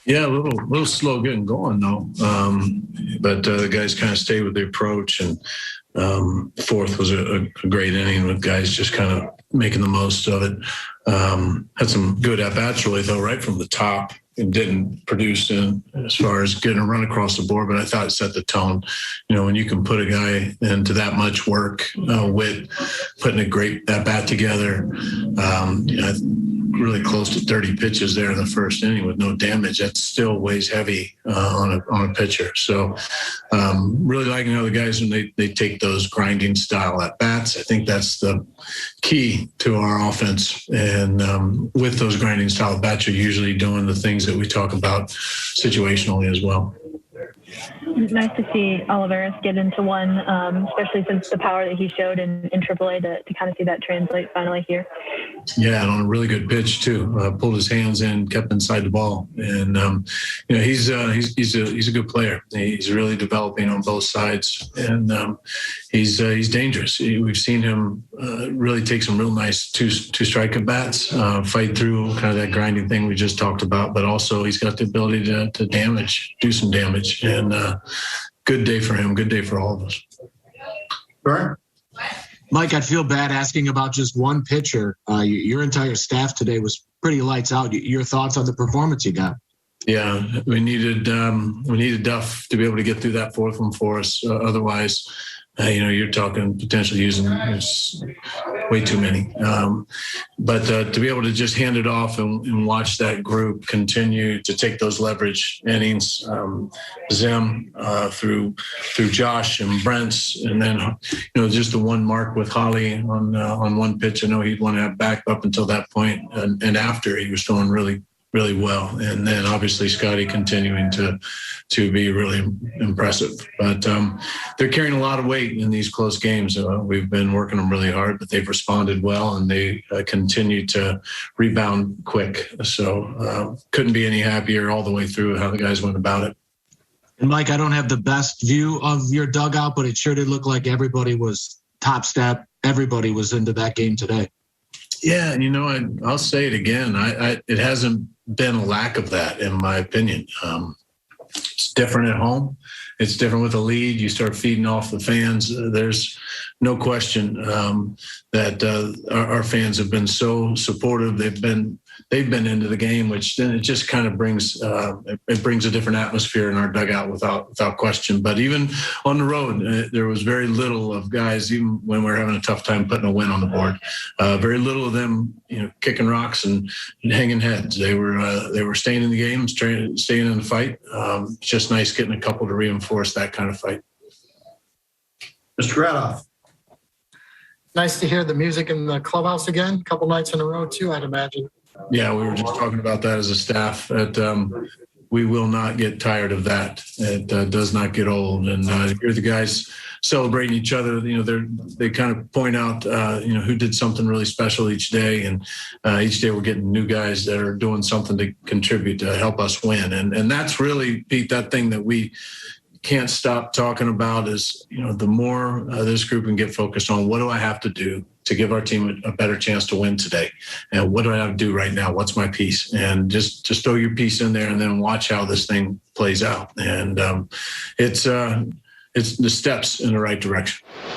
Yeah, a little slow getting going though. But the guys kind of stayed with the approach, and fourth was a great inning with guys just kind of making the most of it. Had some good at bats really though, right from the top, and didn't produce in as far as getting a run across the board, but I thought it set the tone. You know, when you can put a guy into that much work, with putting a great at bat together, really close to 30 pitches there in the first inning with no damage. That still weighs heavy on a pitcher. So really liking how the guys, when they take those grinding style at bats, I think that's the key to our offense. And with those grinding style at bats, you're usually doing the things that we talk about situationally as well. Nice to see Oliveras get into one, especially since the power that he showed in AAA to kind of see that translate finally here. Yeah, and on a really good pitch too. Pulled his hands in, kept inside the ball, and you know he's a good player. He's really developing on both sides, and he's dangerous. We've seen him really take some real nice two strike at bats, fight through kind of that grinding thing we just talked about, but also he's got the ability to do some damage, and good day for him. Good day for all of us. Right. Mike, I feel bad asking about just one pitcher. Your entire staff today was pretty lights out. Your thoughts on the performance you got? Yeah, we needed Duff to be able to get through that fourth one for us. Otherwise, you're talking potentially using way too many. But to be able to just hand it off and watch that group continue to take those leverage innings, Zim through Josh and Brent's, and then just the one mark with Holly on one pitch. I know he'd want to have back up until that point, and after he was throwing really well, and then obviously Scotty continuing to be really impressive. But they're carrying a lot of weight in these close games. We've been working them really hard, but they've responded well, and they continue to rebound quick. So couldn't be any happier all the way through how the guys went about it. And Mike, I don't have the best view of your dugout, but it sure did look like everybody was top step. Everybody was into that game today. Yeah, I'll say it again. It hasn't been a lack of that, in my opinion. It's different at home. It's different with a lead. You start feeding off the fans. There's no question that our fans have been so supportive. They've been into the game, which then it just kind of brings it brings a different atmosphere in our dugout without question. But even on the road, there was very little of guys, even when we were having a tough time putting a win on the board. Very little of them, kicking rocks and hanging heads. They were staying in the game, staying in the fight. Just nice getting a couple to reinforce that kind of fight. Mr. Radoff. Nice to hear the music in the clubhouse again. A couple nights in a row too, I'd imagine. Yeah, we were just talking about that as a staff. That we will not get tired of that. It does not get old. And hear the guys celebrating each other. They kind of point out who did something really special each day, and each day we're getting new guys that are doing something to contribute to help us win. And that's really, Pete, that thing that we can't stop talking about is, the more this group can get focused on, what do I have to do to give our team a better chance to win today? And what do I have to do right now? What's my piece? And just throw your piece in there and then watch how this thing plays out. And it's the steps in the right direction.